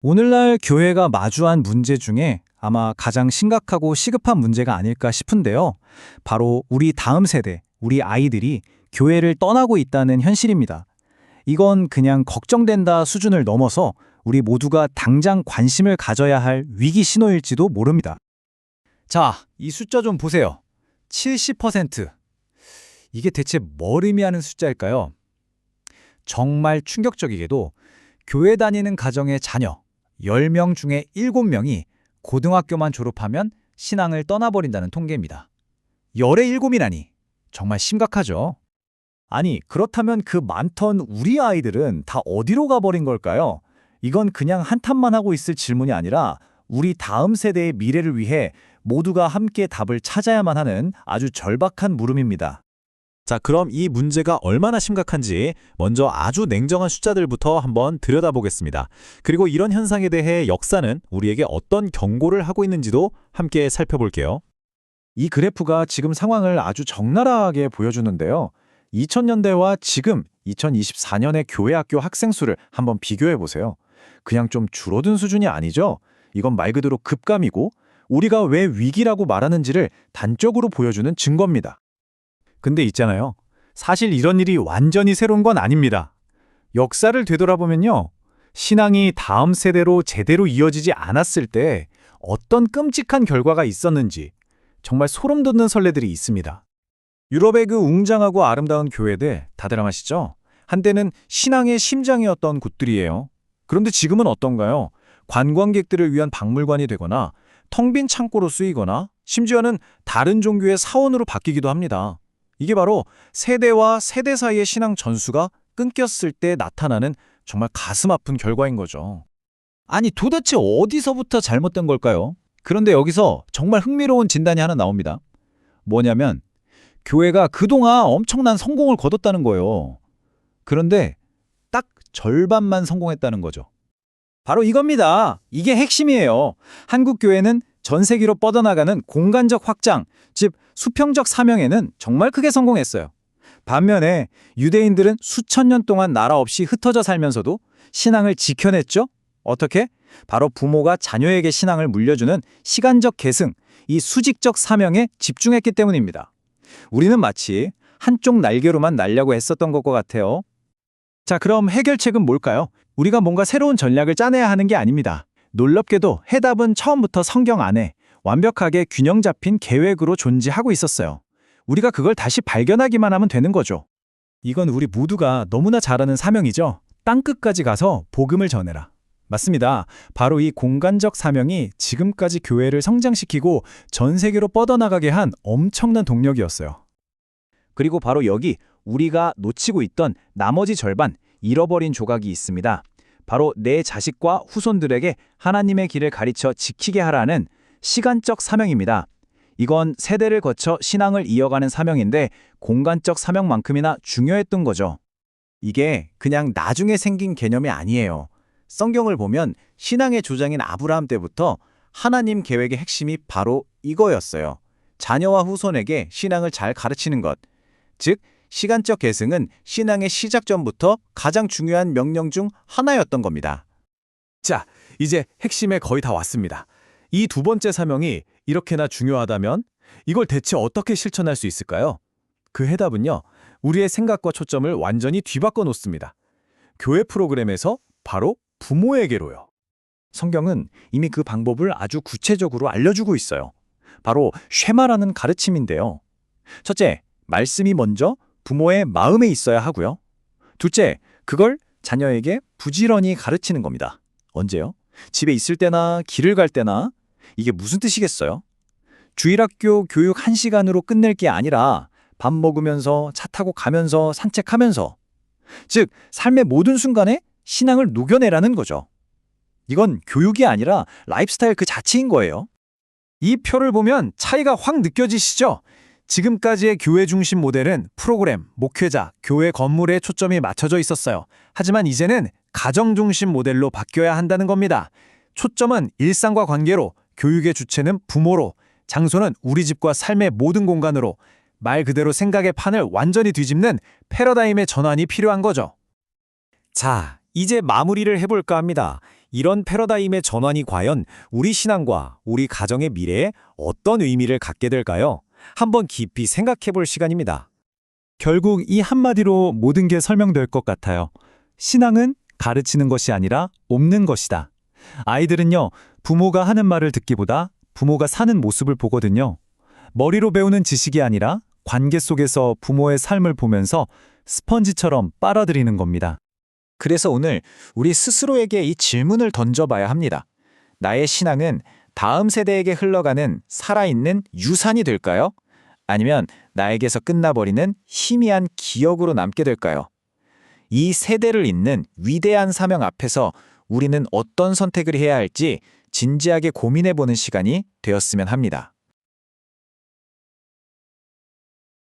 오늘날 교회가 마주한 문제 중에 아마 가장 심각하고 시급한 문제가 아닐까 싶은데요. 바로 우리 다음 세대, 우리 아이들이 교회를 떠나고 있다는 현실입니다. 이건 그냥 걱정된다 수준을 넘어서 우리 모두가 당장 관심을 가져야 할 위기 신호일지도 모릅니다. 자, 이 숫자 좀 보세요. 70%. 이게 대체 뭘 의미하는 숫자일까요? 정말 충격적이게도 교회 다니는 가정의 자녀 10명 중에 7명이 고등학교만 졸업하면 신앙을 떠나버린다는 통계입니다. 열의 7이라니 정말 심각하죠. 아니, 그렇다면 그 많던 우리 아이들은 다 어디로 가버린 걸까요? 이건 그냥 한탄만 하고 있을 질문이 아니라 우리 다음 세대의 미래를 위해 모두가 함께 답을 찾아야만 하는 아주 절박한 물음입니다. 자, 그럼 이 문제가 얼마나 심각한지 먼저 아주 냉정한 숫자들부터 한번 들여다보겠습니다. 그리고 이런 현상에 대해 역사는 우리에게 어떤 경고를 하고 있는지도 함께 살펴볼게요. 이 그래프가 지금 상황을 아주 적나라하게 보여주는데요. 2000년대와 지금 2024년의 교회 학교 학생 수를 한번 비교해 보세요. 그냥 좀 줄어든 수준이 아니죠? 이건 말 그대로 급감이고 우리가 왜 위기라고 말하는지를 단적으로 보여주는 증거입니다. 근데 있잖아요. 사실 이런 일이 완전히 새로운 건 아닙니다. 역사를 되돌아보면요. 신앙이 다음 세대로 제대로 이어지지 않았을 때 어떤 끔찍한 결과가 있었는지 정말 소름 돋는 선례들이 있습니다. 유럽의 그 웅장하고 아름다운 교회들 다들 아시죠? 한때는 신앙의 심장이었던 곳들이에요. 그런데 지금은 어떤가요? 관광객들을 위한 박물관이 되거나 텅 빈 창고로 쓰이거나 심지어는 다른 종교의 사원으로 바뀌기도 합니다. 이게 바로 세대와 세대 사이의 신앙 전수가 끊겼을 때 나타나는 정말 가슴 아픈 결과인 거죠. 아니, 도대체 어디서부터 잘못된 걸까요? 그런데 여기서 정말 흥미로운 진단이 하나 나옵니다. 뭐냐면 교회가 그동안 엄청난 성공을 거뒀다는 거예요. 그런데 딱 절반만 성공했다는 거죠. 바로 이겁니다. 이게 핵심이에요. 한국 교회는 전 세계로 뻗어나가는 공간적 확장, 즉 수평적 사명에는 정말 크게 성공했어요. 반면에 유대인들은 수천 년 동안 나라 없이 흩어져 살면서도 신앙을 지켜냈죠? 어떻게? 바로 부모가 자녀에게 신앙을 물려주는 시간적 계승, 이 수직적 사명에 집중했기 때문입니다. 우리는 마치 한쪽 날개로만 날려고 했었던 것과 같아요. 자, 그럼 해결책은 뭘까요? 우리가 뭔가 새로운 전략을 짜내야 하는 게 아닙니다. 놀랍게도 해답은 처음부터 성경 안에 완벽하게 균형 잡힌 계획으로 존재하고 있었어요. 우리가 그걸 다시 발견하기만 하면 되는 거죠. 이건 우리 모두가 너무나 잘 아는 사명이죠. 땅끝까지 가서 복음을 전해라. 맞습니다. 바로 이 공간적 사명이 지금까지 교회를 성장시키고 전 세계로 뻗어나가게 한 엄청난 동력이었어요. 그리고 바로 여기 우리가 놓치고 있던 나머지 절반, 잃어버린 조각이 있습니다. 바로 내 자식과 후손들에게 하나님의 길을 가르쳐 지키게 하라는 시간적 사명입니다. 이건 세대를 거쳐 신앙을 이어가는 사명인데 공간적 사명만큼이나 중요했던 거죠. 이게 그냥 나중에 생긴 개념이 아니에요. 성경을 보면 신앙의 조상인 아브라함 때부터 하나님 계획의 핵심이 바로 이거였어요. 자녀와 후손에게 신앙을 잘 가르치는 것. 즉, 시간적 계승은 신앙의 시작 전부터 가장 중요한 명령 중 하나였던 겁니다. 자, 이제 핵심에 거의 다 왔습니다. 이 두 번째 사명이 이렇게나 중요하다면 이걸 대체 어떻게 실천할 수 있을까요? 그 해답은요, 우리의 생각과 초점을 완전히 뒤바꿔 놓습니다. 교회 프로그램에서 바로 부모에게로요. 성경은 이미 그 방법을 아주 구체적으로 알려주고 있어요. 바로 쉐마라는 가르침인데요. 첫째, 말씀이 먼저 부모의 마음에 있어야 하고요. 둘째, 그걸 자녀에게 부지런히 가르치는 겁니다. 언제요? 집에 있을 때나 길을 갈 때나. 이게 무슨 뜻이겠어요? 주일학교 교육 1시간으로 끝낼 게 아니라 밥 먹으면서, 차 타고 가면서, 산책하면서. 즉, 삶의 모든 순간에 신앙을 녹여내라는 거죠. 이건 교육이 아니라 라이프스타일 그 자체인 거예요. 이 표를 보면 차이가 확 느껴지시죠? 지금까지의 교회 중심 모델은 프로그램, 목회자, 교회 건물에 초점이 맞춰져 있었어요. 하지만 이제는 가정 중심 모델로 바뀌어야 한다는 겁니다. 초점은 일상과 관계로, 교육의 주체는 부모로, 장소는 우리 집과 삶의 모든 공간으로, 말 그대로 생각의 판을 완전히 뒤집는 패러다임의 전환이 필요한 거죠. 자, 이제 마무리를 해볼까 합니다. 이런 패러다임의 전환이 과연 우리 신앙과 우리 가정의 미래에 어떤 의미를 갖게 될까요? 한번 깊이 생각해 볼 시간입니다. 결국 이 한마디로 모든 게 설명될 것 같아요. 신앙은 가르치는 것이 아니라 옮는 것이다. 아이들은요, 부모가 하는 말을 듣기보다 부모가 사는 모습을 보거든요. 머리로 배우는 지식이 아니라 관계 속에서 부모의 삶을 보면서 스펀지처럼 빨아들이는 겁니다. 그래서 오늘 우리 스스로에게 이 질문을 던져봐야 합니다. 나의 신앙은 다음 세대에게 흘러가는 살아있는 유산이 될까요? 아니면 나에게서 끝나버리는 희미한 기억으로 남게 될까요? 이 세대를 잇는 위대한 사명 앞에서 우리는 어떤 선택을 해야 할지 진지하게 고민해보는 시간이 되었으면 합니다.